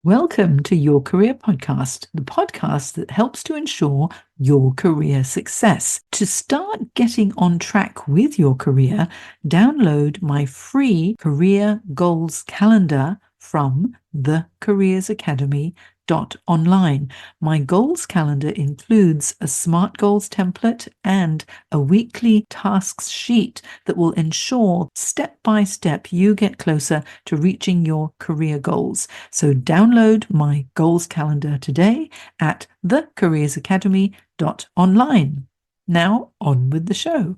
Welcome to Your Career Podcast, the podcast that helps to ensure your career success. To start getting on track with your career, download my free career goals calendar from thecareersacademy.online. My goals calendar includes a SMART goals template and a weekly tasks sheet that will ensure step by step you get closer to reaching your career goals. So download my goals calendar today at thecareersacademy.online. Now on with the show.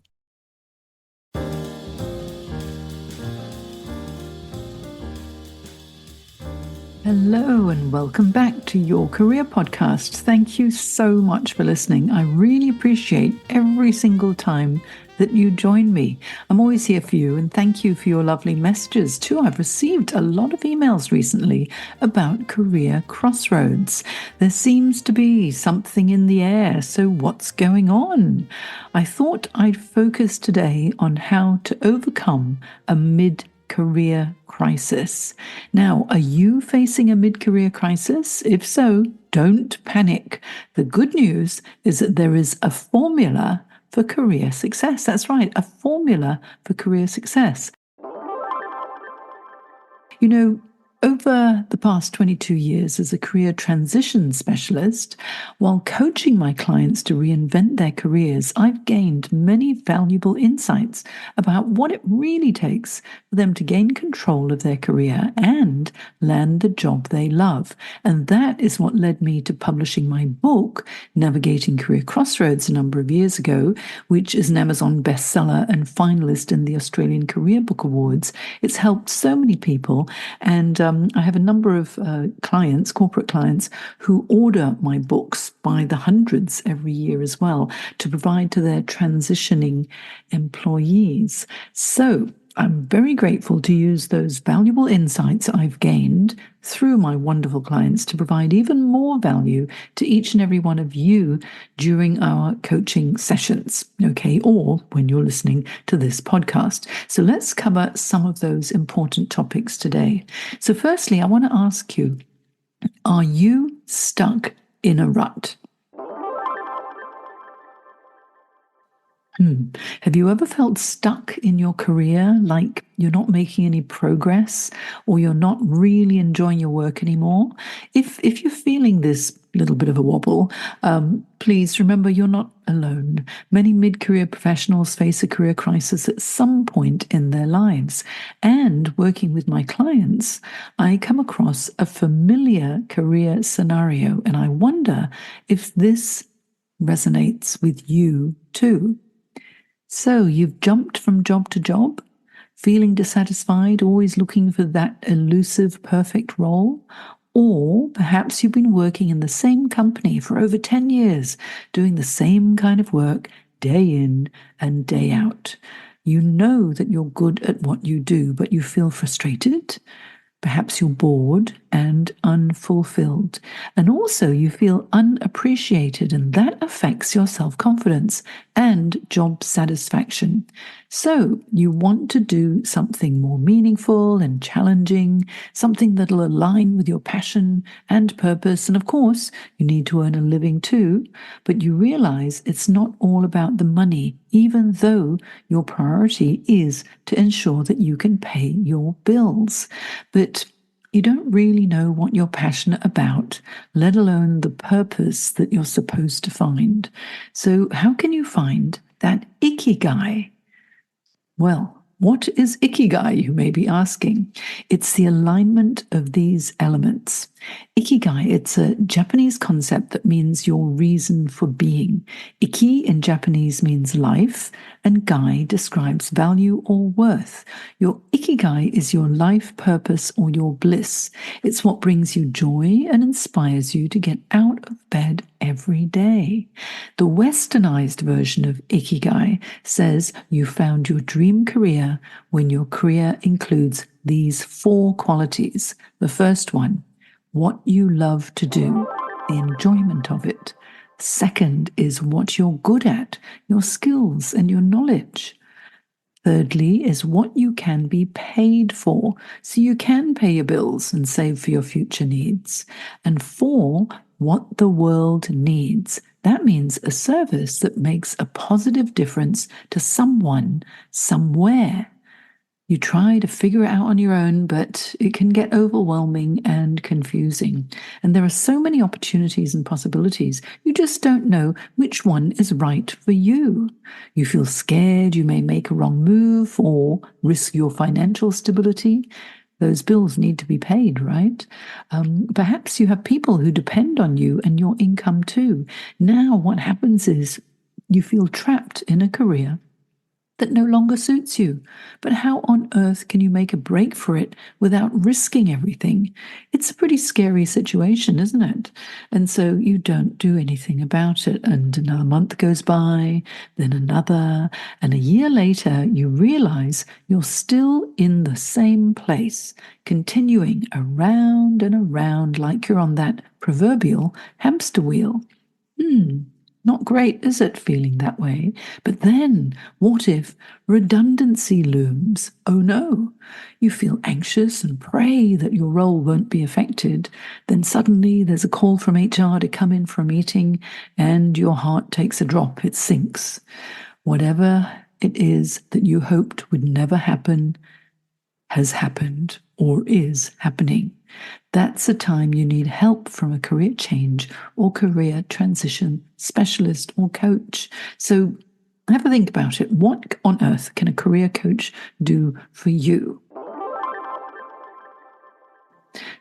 Hello and welcome back to Your Career Podcast. Thank you so much for listening. I really appreciate every single time that you join me. I'm always here for you, and thank you for your lovely messages too. I've received a lot of emails recently about career crossroads. There seems to be something in the air, so what's going on? I thought I'd focus today on how to overcome a mid-career crisis. Now, are you facing a mid-career crisis? If so, don't panic. The good news is that there is a formula for career success. That's right, a formula for career success. You know, over the past 22 years as a career transition specialist, while coaching my clients to reinvent their careers, I've gained many valuable insights about what it really takes for them to gain control of their career and land the job they love. And that is what led me to publishing my book, Navigating Career Crossroads, a number of years ago, which is an Amazon bestseller and finalist in the Australian Career Book Awards. It's helped so many people, and I have a number of clients, corporate clients, who order my books by the hundreds every year as well to provide to their transitioning employees. So I'm very grateful to use those valuable insights I've gained through my wonderful clients to provide even more value to each and every one of you during our coaching sessions, okay, or when you're listening to this podcast. So let's cover some of those important topics today. So firstly, I want to ask you, are you stuck in a rut? Have you ever felt stuck in your career, like you're not making any progress or you're not really enjoying your work anymore? If you're feeling this little bit of a wobble, please remember you're not alone. Many mid-career professionals face a career crisis at some point in their lives. And working with my clients, I come across a familiar career scenario, and I wonder if this resonates with you too. So you've jumped from job to job, feeling dissatisfied, always looking for that elusive perfect role, or perhaps you've been working in the same company for over 10 years, doing the same kind of work day in and day out. You know that you're good at what you do, but you feel frustrated. Perhaps you're bored and unfulfilled. And also you feel unappreciated, and that affects your self-confidence and job satisfaction. So you want to do something more meaningful and challenging, something that'll align with your passion and purpose. And of course, you need to earn a living too, but you realize it's not all about the money, even though your priority is to ensure that you can pay your bills. But you don't really know what you're passionate about, let alone the purpose that you're supposed to find. So how can you find that ikigai? Well, what is ikigai, you may be asking? It's the alignment of these elements. Ikigai, it's a Japanese concept that means your reason for being. Iki in Japanese means life, and gai describes value or worth. Your ikigai is your life purpose or your bliss. It's what brings you joy and inspires you to get out of bed every day. The westernized version of ikigai says you found your dream career when your career includes these 4 qualities. The first one, what you love to do, the enjoyment of it. Second is what you're good at, your skills and your knowledge. Thirdly is what you can be paid for. So you can pay your bills and save for your future needs. And four, what the world needs. That means a service that makes a positive difference to someone, somewhere. You try to figure it out on your own, but it can get overwhelming and confusing. And there are so many opportunities and possibilities. You just don't know which one is right for you. You feel scared you may make a wrong move or risk your financial stability. Those bills need to be paid, right? Perhaps you have people who depend on you and your income too. Now, what happens is you feel trapped in a career that no longer suits you. But how on earth can you make a break for it without risking everything? It's a pretty scary situation, isn't it? And so you don't do anything about it. And another month goes by, then another, and a year later, you realize you're still in the same place, continuing around and around like you're on that proverbial hamster wheel. Not great, is it, feeling that way? But then, what if redundancy looms? Oh no. You feel anxious and pray that your role won't be affected. Then suddenly there's a call from HR to come in for a meeting, and your heart takes a drop. It sinks. Whatever it is that you hoped would never happen has happened or is happening. That's a time you need help from a career change or career transition specialist or coach. So have a think about it. What on earth can a career coach do for you?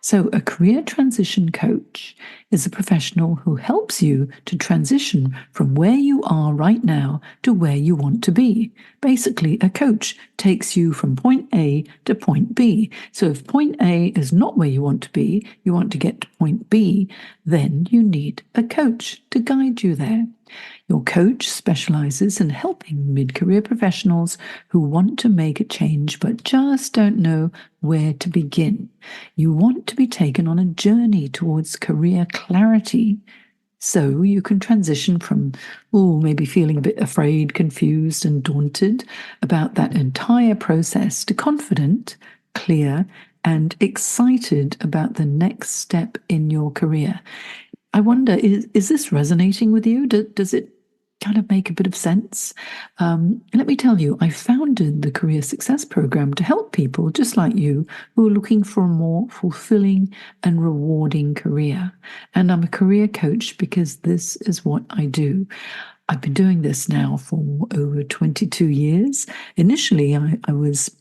So, a career transition coach is a professional who helps you to transition from where you are right now to where you want to be. Basically, a coach takes you from point A to point B. So, if point A is not where you want to be, you want to get to point B, then you need a coach to guide you there. Your coach specializes in helping mid career professionals who want to make a change but just don't know where to begin. You want to be taken on a journey towards career clarity so you can transition from, maybe feeling a bit afraid, confused, and daunted about that entire process to confident, clear, and excited about the next step in your career. I wonder, is this resonating with you? Does it kind of make a bit of sense? Let me tell you, I founded the Career Success Program to help people just like you who are looking for a more fulfilling and rewarding career. And I'm a career coach because this is what I do. I've been doing this now for over 22 years. Initially, I was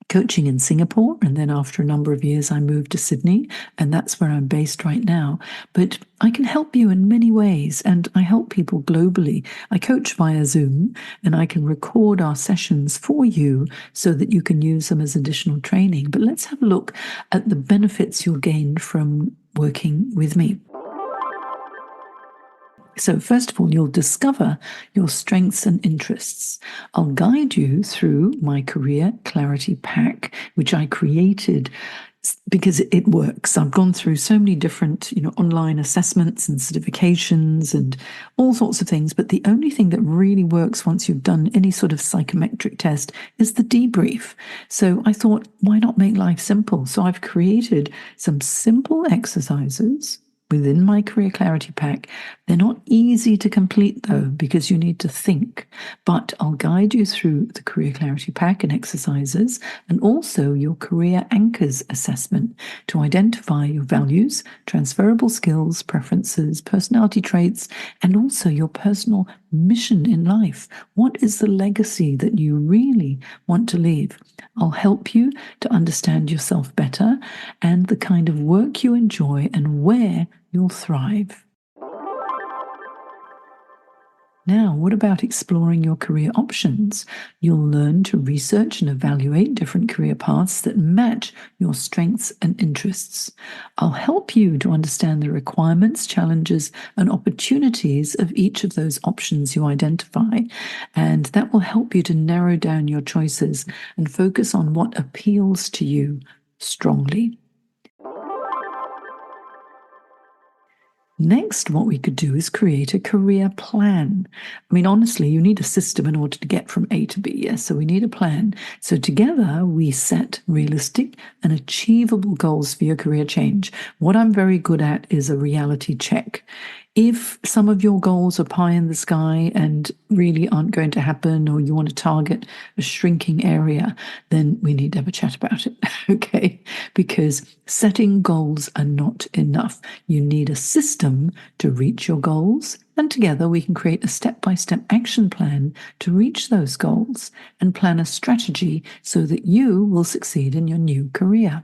coaching in Singapore, and then after a number of years I moved to Sydney, and that's where I'm based right now. But I can help you in many ways, and I help people globally. I coach via Zoom, and I can record our sessions for you so that you can use them as additional training. But let's have a look at the benefits you'll gain from working with me. So, first of all, you'll discover your strengths and interests. I'll guide you through my Career Clarity Pack, which I created because it works. I've gone through so many different, online assessments and certifications and all sorts of things. But the only thing that really works once you've done any sort of psychometric test is the debrief. So I thought, why not make life simple? So I've created some simple exercises within my Career Clarity Pack. They're not easy to complete though, because you need to think, but I'll guide you through the Career Clarity Pack and exercises, and also your Career Anchors assessment to identify your values, transferable skills, preferences, personality traits, and also your personal mission in life. What is the legacy that you really want to leave? I'll help you to understand yourself better and the kind of work you enjoy and where you'll thrive. Now, what about exploring your career options? You'll learn to research and evaluate different career paths that match your strengths and interests. I'll help you to understand the requirements, challenges, and opportunities of each of those options you identify. And that will help you to narrow down your choices and focus on what appeals to you strongly. Next, what we could do is create a career plan. I mean, honestly, you need a system in order to get from A to B. Yes, so we need a plan. So together we set realistic and achievable goals for your career change. What I'm very good at is a reality check. If some of your goals are pie in the sky and really aren't going to happen, or you want to target a shrinking area, then we need to have a chat about it, okay? Because setting goals are not enough. You need a system to reach your goals, and together we can create a step-by-step action plan to reach those goals and plan a strategy so that you will succeed in your new career.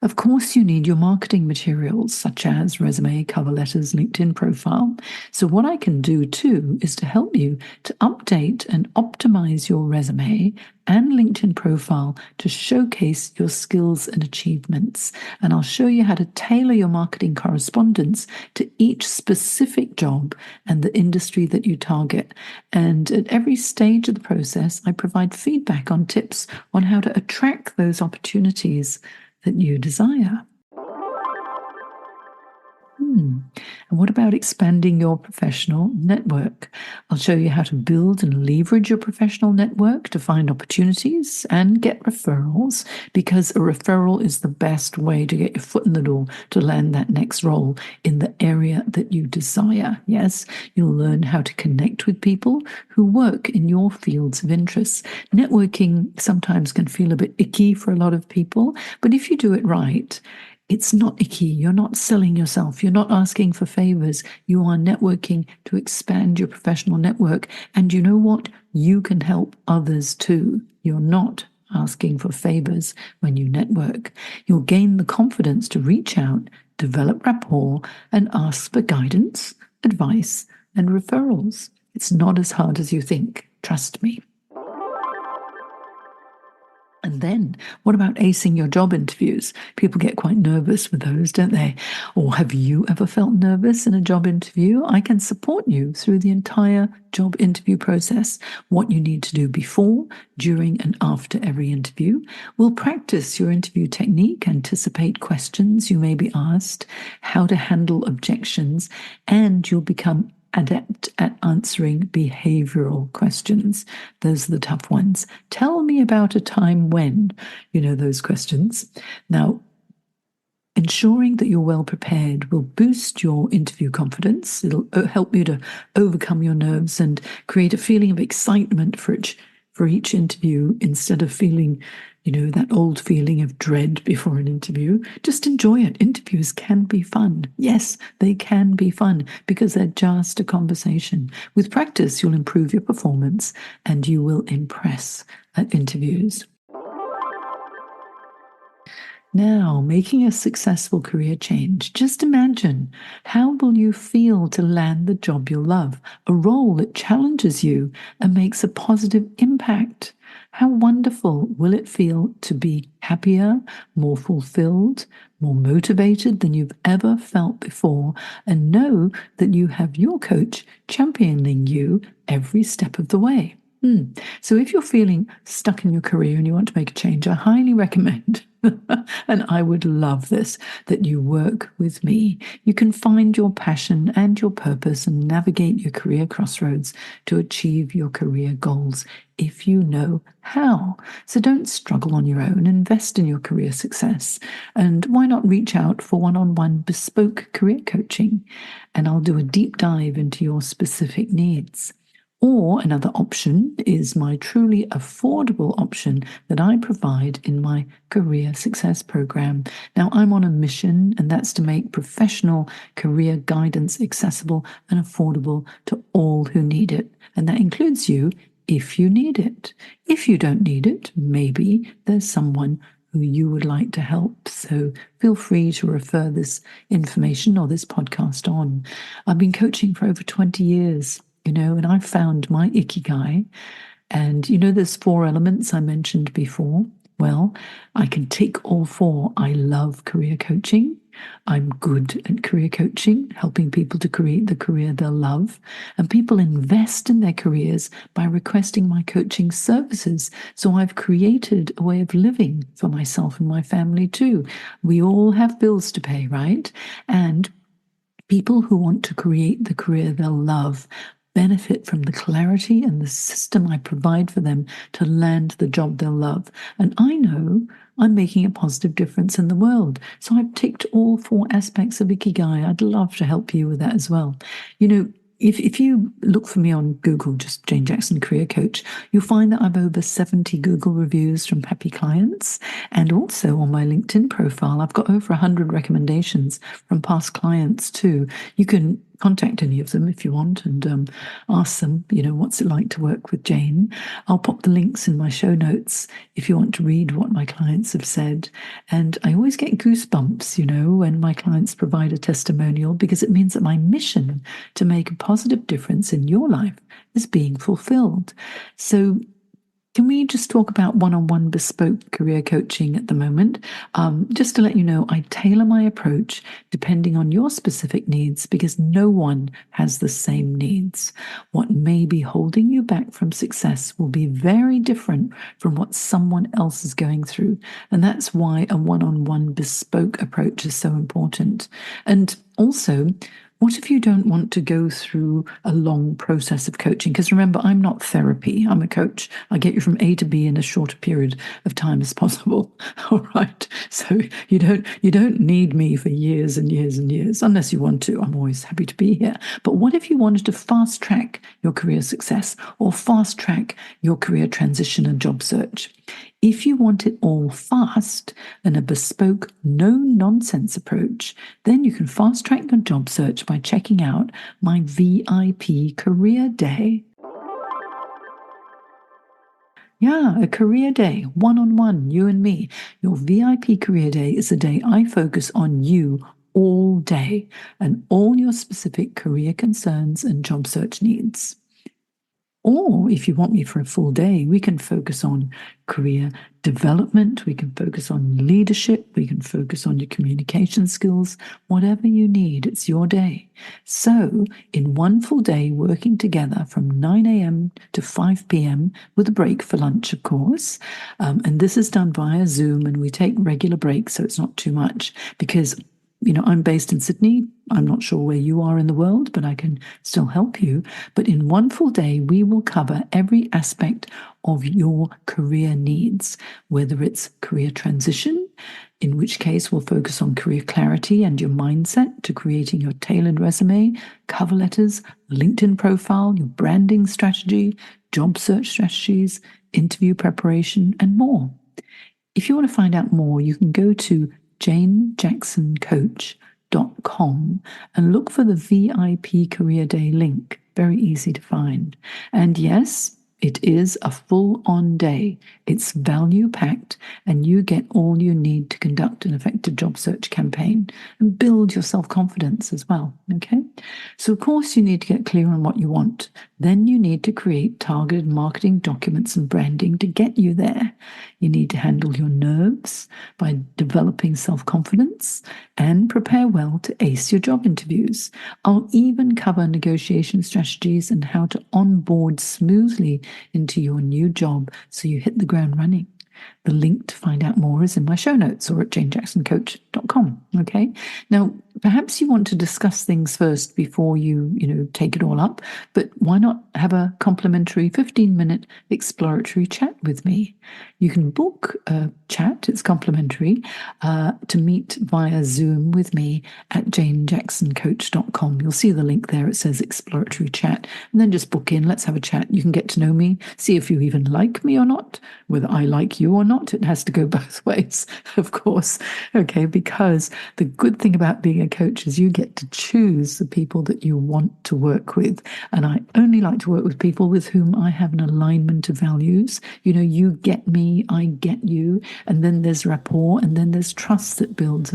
Of course, you need your marketing materials such as resume, cover letters, LinkedIn profile. So what I can do too is to help you to update and optimize your resume and LinkedIn profile to showcase your skills and achievements. And I'll show you how to tailor your marketing correspondence to each specific job and the industry that you target. And at every stage of the process, I provide feedback on tips on how to attract those opportunities that you desire. And what about expanding your professional network? I'll show you how to build and leverage your professional network to find opportunities and get referrals, because a referral is the best way to get your foot in the door to land that next role in the area that you desire. Yes, you'll learn how to connect with people who work in your fields of interest. Networking sometimes can feel a bit icky for a lot of people, but if you do it right, it's not icky. You're not selling yourself. You're not asking for favors. You are networking to expand your professional network. And you know what? You can help others too. You're not asking for favors when you network. You'll gain the confidence to reach out, develop rapport, and ask for guidance, advice, and referrals. It's not as hard as you think. Trust me. And then, what about acing your job interviews? People get quite nervous with those, don't they? Or have you ever felt nervous in a job interview? I can support you through the entire job interview process. What you need to do before, during, and after every interview. We'll practice your interview technique, anticipate questions you may be asked, how to handle objections, and you'll become adept at answering behavioral questions. Those are the tough ones. Tell me about a time when, those questions. Now, ensuring that you're well prepared will boost your interview confidence. It'll help you to overcome your nerves and create a feeling of excitement for each interview, instead of feeling, that old feeling of dread before an interview. Just enjoy it. Interviews can be fun. Yes, they can be fun because they're just a conversation. With practice, you'll improve your performance and you will impress at interviews. Now, making a successful career change. Just imagine, how will you feel to land the job you love, a role that challenges you and makes a positive impact? How wonderful will it feel to be happier, more fulfilled, more motivated than you've ever felt before, and know that you have your coach championing you every step of the way? So if you're feeling stuck in your career and you want to make a change, I highly recommend, and I would love this, that you work with me. You can find your passion and your purpose and navigate your career crossroads to achieve your career goals if you know how. So don't struggle on your own. Invest in your career success. And why not reach out for one-on-one bespoke career coaching? And I'll do a deep dive into your specific needs. Or another option is my truly affordable option that I provide in my Career Success Program. Now, I'm on a mission, and that's to make professional career guidance accessible and affordable to all who need it. And that includes you if you need it. If you don't need it, maybe there's someone who you would like to help. So feel free to refer this information or this podcast on. I've been coaching for over 20 years. And I found my ikigai. And there's 4 elements I mentioned before. Well, I can tick all 4. I love career coaching. I'm good at career coaching, helping people to create the career they'll love. And people invest in their careers by requesting my coaching services. So I've created a way of living for myself and my family too. We all have bills to pay, right? And People who want to create the career they'll love benefit from the clarity and the system I provide for them to land the job they'll love. And I know I'm making a positive difference in the world. So I've ticked all 4 aspects of Ikigai. I'd love to help you with that as well. You know, if you look for me on Google, just Jane Jackson Career Coach, you'll find that I've over 70 Google reviews from happy clients. And also on my LinkedIn profile, I've got over 100 recommendations from past clients too. You can contact any of them if you want and ask them, what's it like to work with Jane? I'll pop the links in my show notes if you want to read what my clients have said. And I always get goosebumps, when my clients provide a testimonial, because it means that my mission to make a positive difference in your life is being fulfilled. So can we just talk about one-on-one bespoke career coaching at the moment? Just to let you know, I tailor my approach depending on your specific needs, because no one has the same needs. What may be holding you back from success will be very different from what someone else is going through. And that's why a one-on-one bespoke approach is so important. And also, what if you don't want to go through a long process of coaching? Because remember, I'm not therapy. I'm a coach. I get you from A to B in as short a period of time as possible. All right. So you don't need me for years and years and years, unless you want to. I'm always happy to be here. But what if you wanted to fast track your career success or fast track your career transition and job search? If you want it all fast and a bespoke, no-nonsense approach, then you can fast-track your job search by checking out my VIP Career Day. Yeah, a career day, one-on-one, you and me. Your VIP Career Day is a day I focus on you all day and all your specific career concerns and job search needs. Or if you want me for a full day, we can focus on career development, we can focus on leadership, we can focus on your communication skills, whatever you need, it's your day. So in one full day, working together from 9 a.m. to 5 p.m. with a break for lunch, of course. And this is done via Zoom, and we take regular breaks, so it's not too much, because I'm based in Sydney. I'm not sure where you are in the world, but I can still help you. But in one full day, we will cover every aspect of your career needs, whether it's career transition, in which case we'll focus on career clarity and your mindset, to creating your tailored resume, cover letters, LinkedIn profile, your branding strategy, job search strategies, interview preparation, and more. If you want to find out more, you can go to janejacksoncoach.com and look for the VIP Career Day link. Very easy to find. And yes, it is a full-on day. It's value-packed, and you get all you need to conduct an effective job search campaign and build your self-confidence as well, okay? So, of course, you need to get clear on what you want. Then you need to create targeted marketing documents and branding to get you there. You need to handle your nerves by developing self-confidence and prepare well to ace your job interviews. I'll even cover negotiation strategies and how to onboard smoothly into your new job so you hit the ground running. The link to find out more is in my show notes or at janejacksoncoach.com. Okay. Now, perhaps you want to discuss things first before you take it all up, but why not have a complimentary 15-minute exploratory chat with me? You can book a chat, it's complimentary, to meet via Zoom with me at janejacksoncoach.com. You'll see the link there. It says exploratory chat, and then just book in. Let's have a chat. You can get to know me, see if you even like me or not, whether I like you or not. It has to go both ways, of course. Okay, because the good thing about being a coach is you get to choose the people that you want to work with. And I only like to work with people with whom I have an alignment of values. You get me, I get you, and then there's rapport, and then there's trust that builds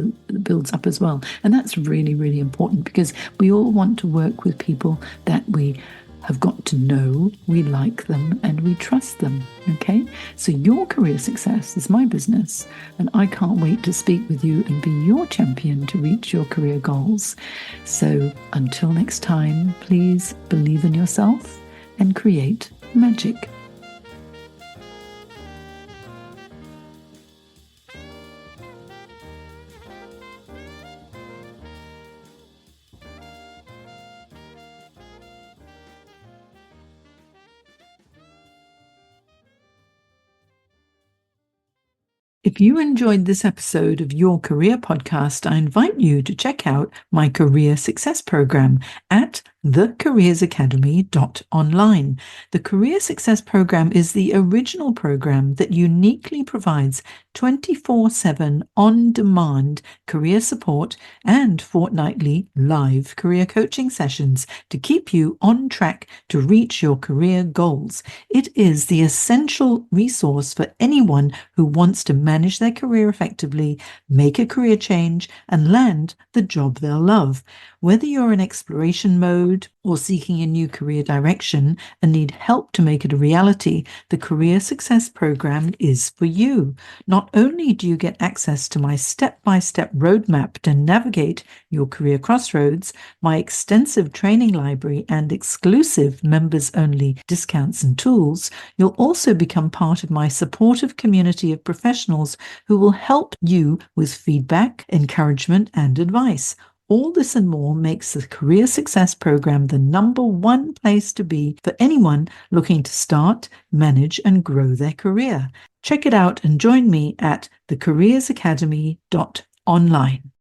up as well. And that's really, really important, because we all want to work with people that we have got to know, we like them, and we trust them, okay? So your career success is my business, and I can't wait to speak with you and be your champion to reach your career goals. So until next time, please believe in yourself and create magic. If you enjoyed this episode of Your Career Podcast, I invite you to check out my Career Success Program at thecareersacademy.online. The Career Success Program is the original program that uniquely provides 24/7 on-demand career support and fortnightly live career coaching sessions to keep you on track to reach your career goals. It is the essential resource for anyone who wants to manage their career effectively, make a career change, and land the job they'll love. Whether you're in exploration mode or seeking a new career direction and need help to make it a reality, the Career Success Program is for you. Not only do you get access to my step-by-step roadmap to navigate your career crossroads, my extensive training library, and exclusive members-only discounts and tools, you'll also become part of my supportive community of professionals who will help you with feedback, encouragement, and advice. All this and more makes the Career Success Program the #1 place to be for anyone looking to start, manage, and grow their career. Check it out and join me at thecareersacademy.online.